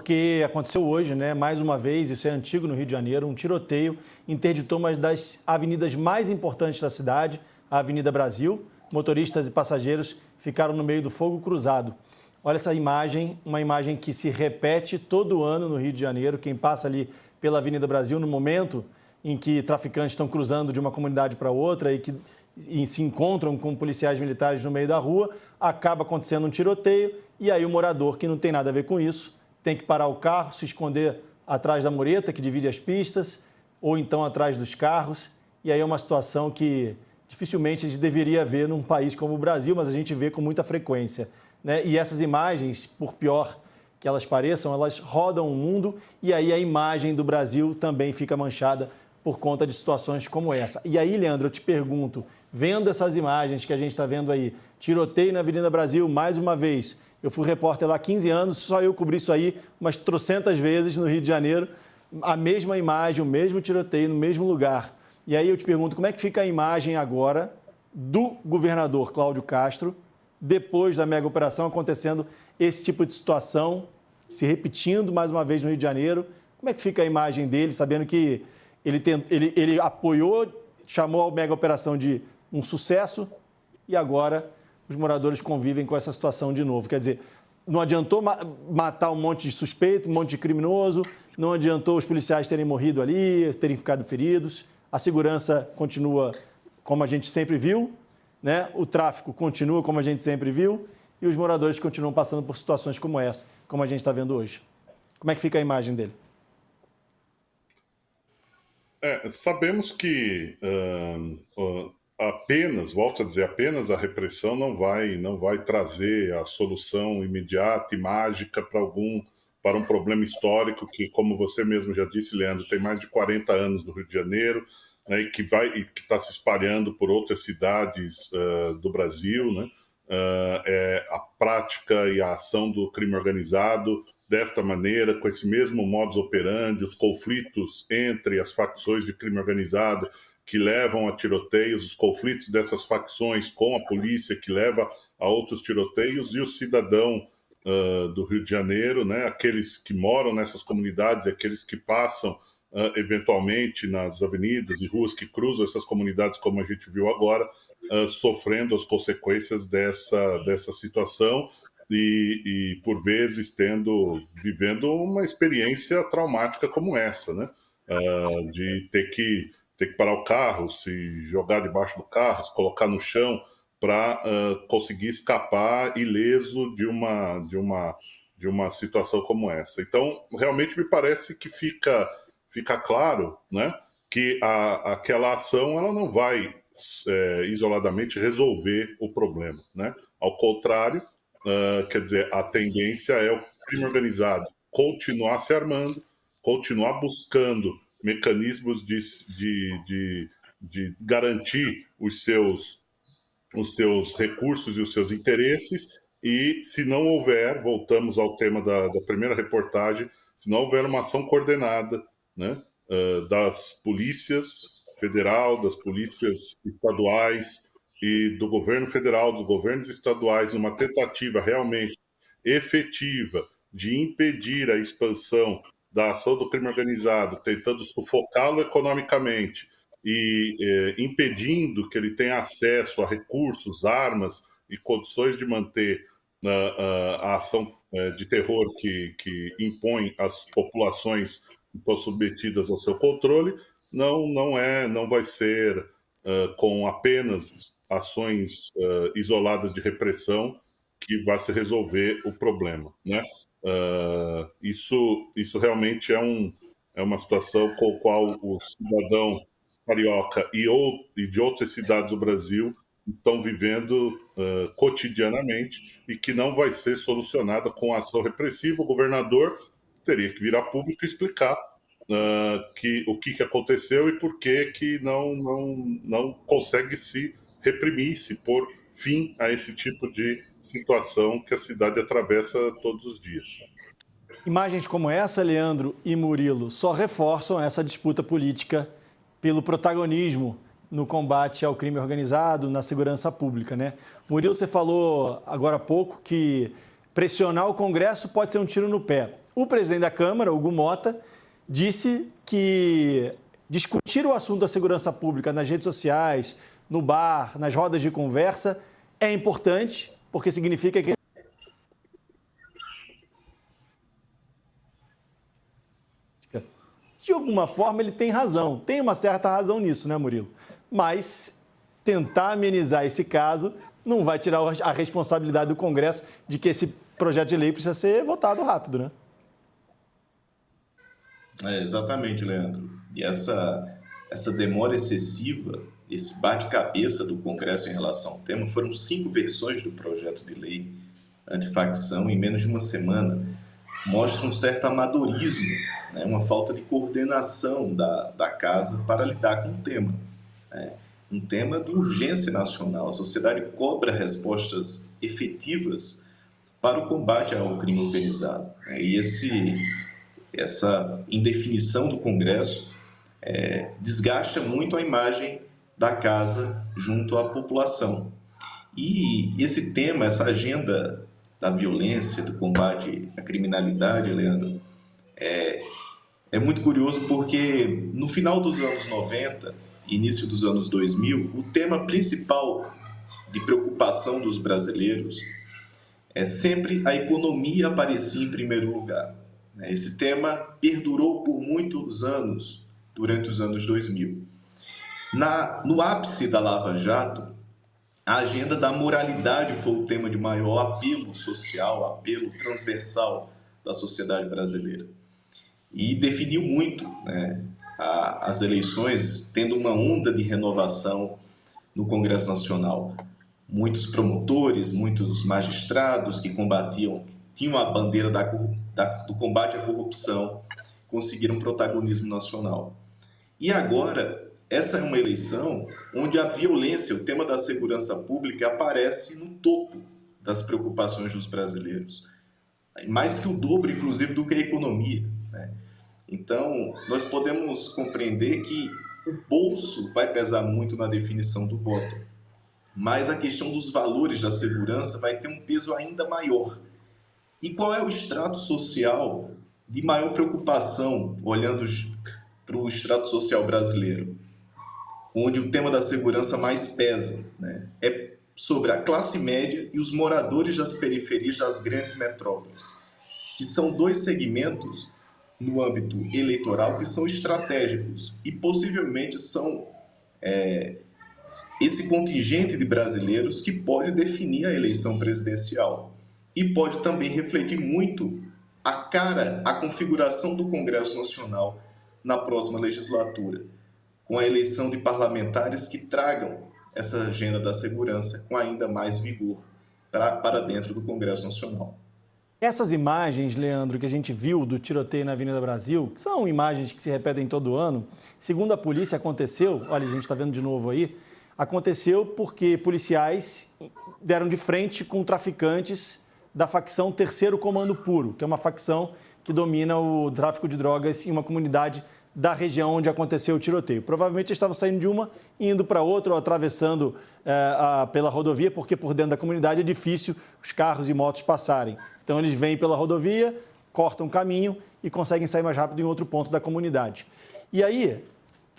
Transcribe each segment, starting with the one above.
Porque aconteceu hoje, né, mais uma vez, isso é antigo no Rio de Janeiro, um tiroteio interditou uma das avenidas mais importantes da cidade, a Avenida Brasil. Motoristas e passageiros ficaram no meio do fogo cruzado. Olha essa imagem, uma imagem que se repete todo ano no Rio de Janeiro. Quem passa ali pela Avenida Brasil no momento em que traficantes estão cruzando de uma comunidade para outra e se encontram com policiais militares no meio da rua, acaba acontecendo um tiroteio e aí o morador, que não tem nada a ver com isso, tem que parar o carro, se esconder atrás da mureta que divide as pistas ou então atrás dos carros. E aí é uma situação que dificilmente a gente deveria ver num país como o Brasil, mas a gente vê com muita frequência, né? E essas imagens, por pior que elas pareçam, elas rodam o mundo e aí a imagem do Brasil também fica manchada por conta de situações como essa. E aí, Leandro, eu te pergunto, vendo essas imagens que a gente está vendo aí, tiroteio na Avenida Brasil, mais uma vez, eu fui repórter lá há 15 anos, só eu cobri isso aí umas trocentas vezes no Rio de Janeiro, a mesma imagem, o mesmo tiroteio no mesmo lugar. E aí eu te pergunto, como é que fica a imagem agora do governador Cláudio Castro, depois da mega operação acontecendo esse tipo de situação, se repetindo mais uma vez no Rio de Janeiro? Como é que fica a imagem dele, sabendo que ele apoiou, chamou a mega operação de um sucesso e agora os moradores convivem com essa situação de novo? Quer dizer, não adiantou matar um monte de suspeito, um monte de criminoso, não adiantou os policiais terem morrido ali, terem ficado feridos, a segurança continua como a gente sempre viu, né? O tráfico continua como a gente sempre viu e os moradores continuam passando por situações como essa, como a gente está vendo hoje. Como é que fica a imagem dele? Sabemos que apenas, volto a dizer, apenas a repressão não vai trazer a solução imediata e mágica para um problema histórico que, como você mesmo já disse, Leandro, tem mais de 40 anos no Rio de Janeiro, né, e que está se espalhando por outras cidades do Brasil, né? A prática e a ação do crime organizado desta maneira, com esse mesmo modus operandi, os conflitos entre as facções de crime organizado que levam a tiroteios, os conflitos dessas facções com a polícia que leva a outros tiroteios e o cidadão do Rio de Janeiro, né, aqueles que moram nessas comunidades, aqueles que passam eventualmente nas avenidas e ruas que cruzam essas comunidades, como a gente viu agora, sofrendo as consequências dessa situação e por vezes vivendo uma experiência traumática como essa, né? De ter que parar o carro, se jogar debaixo do carro, se colocar no chão para conseguir escapar ileso de uma situação como essa. Então, realmente me parece que fica claro, né, que aquela ação ela não vai isoladamente resolver o problema, né? Ao contrário, quer dizer, a tendência é o crime organizado continuar se armando, continuar buscando mecanismos de garantir os seus recursos e os seus interesses, e se não houver, voltamos ao tema da primeira reportagem, se não houver uma ação coordenada, né, das polícias federal, das polícias estaduais e do governo federal, dos governos estaduais, numa tentativa realmente efetiva de impedir a expansão da ação do crime organizado, tentando sufocá-lo economicamente e impedindo que ele tenha acesso a recursos, armas e condições de manter a ação de terror que impõe às populações que estão submetidas ao seu controle, não vai ser com apenas ações isoladas de repressão que vai se resolver o problema, né? Isso realmente é uma situação com a qual o cidadão carioca e de outras cidades do Brasil estão vivendo cotidianamente e que não vai ser solucionada com ação repressiva. O governador teria que vir a público e explicar o que aconteceu e por que não consegue se reprimir, se pôr fim a esse tipo de situação que a cidade atravessa todos os dias. Imagens como essa, Leandro e Murilo, só reforçam essa disputa política pelo protagonismo no combate ao crime organizado, na segurança pública, né? Murilo, você falou agora há pouco que pressionar o Congresso pode ser um tiro no pé. O presidente da Câmara, Hugo Mota, disse que discutir o assunto da segurança pública nas redes sociais, no bar, nas rodas de conversa, é importante, porque significa que de alguma forma ele tem razão, tem uma certa razão nisso, né, Murilo? Mas tentar amenizar esse caso não vai tirar a responsabilidade do Congresso de que esse projeto de lei precisa ser votado rápido, né? Exatamente, Leandro. E essa demora excessiva, esse bate-cabeça do Congresso em relação ao tema, foram 5 versões do projeto de lei antifacção em menos de uma semana, mostra um certo amadorismo, né? Uma falta de coordenação da casa para lidar com o tema. Né? Um tema de urgência nacional. A sociedade cobra respostas efetivas para o combate ao crime organizado. Né? E essa indefinição do Congresso desgasta muito a imagem da casa junto à população. E esse tema, essa agenda da violência, do combate à criminalidade, Leandro, é muito curioso porque no final dos anos 90, início dos anos 2000, o tema principal de preocupação dos brasileiros sempre a economia aparecia em primeiro lugar. Esse tema perdurou por muitos anos, durante os anos 2000. No ápice da Lava Jato, a agenda da moralidade foi o tema de maior apelo social, apelo transversal da sociedade brasileira. E definiu muito, né, as eleições, tendo uma onda de renovação no Congresso Nacional. Muitos promotores, muitos magistrados que tinham a bandeira do combate à corrupção, conseguiram protagonismo nacional. E agora, essa é uma eleição onde a violência, o tema da segurança pública, aparece no topo das preocupações dos brasileiros. Mais que o dobro, inclusive, do que a economia, né? Então, nós podemos compreender que o bolso vai pesar muito na definição do voto, mas a questão dos valores da segurança vai ter um peso ainda maior. E qual é o extrato social de maior preocupação, olhando para o extrato social brasileiro, onde o tema da segurança mais pesa, né? É sobre a classe média e os moradores das periferias das grandes metrópoles, que são 2 segmentos no âmbito eleitoral que são estratégicos e possivelmente são esse contingente de brasileiros que pode definir a eleição presidencial e pode também refletir muito a configuração do Congresso Nacional na próxima legislatura, com a eleição de parlamentares que tragam essa agenda da segurança com ainda mais vigor para dentro do Congresso Nacional. Essas imagens, Leandro, que a gente viu do tiroteio na Avenida Brasil, que são imagens que se repetem todo ano, segundo a polícia aconteceu, olha, a gente está vendo de novo aí, aconteceu porque policiais deram de frente com traficantes da facção Terceiro Comando Puro, que é uma facção que domina o tráfico de drogas em uma comunidade da região onde aconteceu o tiroteio. Provavelmente eles estavam saindo de uma e indo para outra, ou atravessando pela rodovia, porque por dentro da comunidade é difícil os carros e motos passarem. Então eles vêm pela rodovia, cortam o caminho e conseguem sair mais rápido em outro ponto da comunidade. E aí,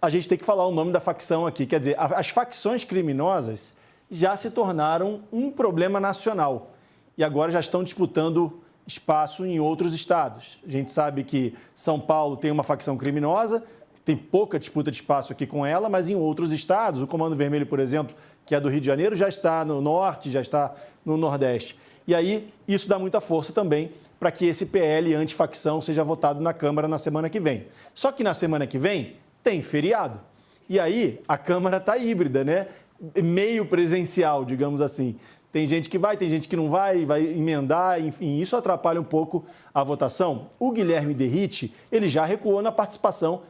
a gente tem que falar o nome da facção aqui. Quer dizer, as facções criminosas já se tornaram um problema nacional e agora já estão disputando espaço em outros estados. A gente sabe que São Paulo tem uma facção criminosa, tem pouca disputa de espaço aqui com ela, mas em outros estados, o Comando Vermelho, por exemplo, que é do Rio de Janeiro, já está no norte, já está no nordeste. E aí, isso dá muita força também para que esse PL antifacção seja votado na Câmara na semana que vem. Só que na semana que vem tem feriado. E aí, a Câmara está híbrida, né? Meio presencial, digamos assim. Tem gente que vai, tem gente que não vai emendar, enfim, isso atrapalha um pouco a votação. O Guilherme Derrite, ele já recuou na participação,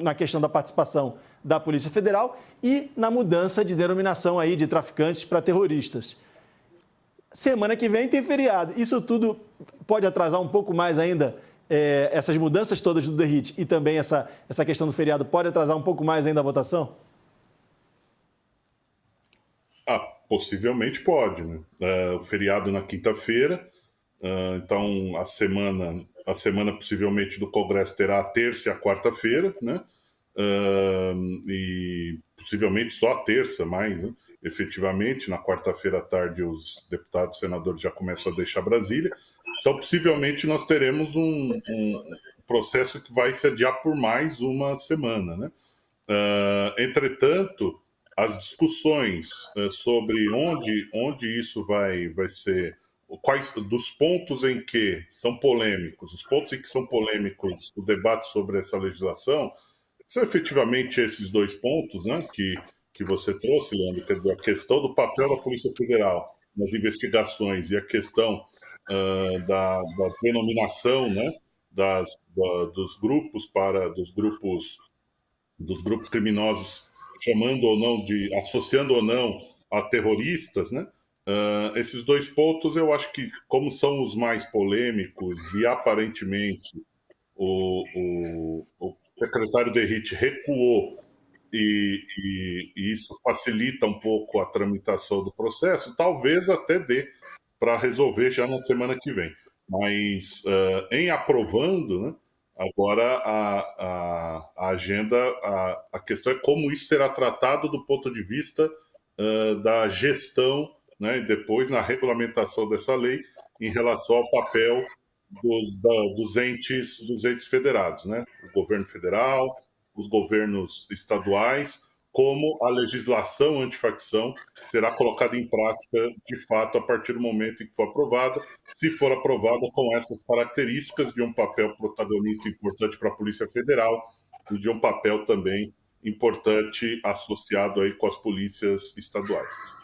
na questão da participação da Polícia Federal e na mudança de denominação aí de traficantes para terroristas. Semana que vem tem feriado. Isso tudo pode atrasar um pouco mais ainda, essas mudanças todas do Derrite e também essa questão do feriado pode atrasar um pouco mais ainda a votação? Possivelmente pode, né? O feriado na quinta-feira, então a semana a semana possivelmente do Congresso terá a terça e a quarta-feira, né? E possivelmente só a terça mais, né? Efetivamente, na quarta-feira à tarde os deputados e senadores já começam a deixar Brasília. Então, possivelmente, nós teremos um processo que vai se adiar por mais uma semana, né? Entretanto, as discussões sobre onde isso vai ser, quais dos pontos em que são polêmicos, os pontos em que são polêmicos o debate sobre essa legislação, são efetivamente esses dois pontos, né, que você trouxe, Leandro, quer dizer, a questão do papel da Polícia Federal nas investigações e a questão da denominação, né, dos grupos criminosos, chamando ou não associando ou não a terroristas, né? Esses dois pontos eu acho que, como são os mais polêmicos e aparentemente o secretário Derrite recuou e isso facilita um pouco a tramitação do processo, talvez até dê para resolver já na semana que vem. Mas em aprovando, né, agora a agenda, a questão é como isso será tratado do ponto de vista da gestão, né, e depois na regulamentação dessa lei em relação ao papel dos entes federados, né? O governo federal, os governos estaduais, como a legislação antifacção será colocada em prática, de fato, a partir do momento em que for aprovada, se for aprovada com essas características de um papel protagonista importante para a Polícia Federal e de um papel também importante associado aí com as polícias estaduais.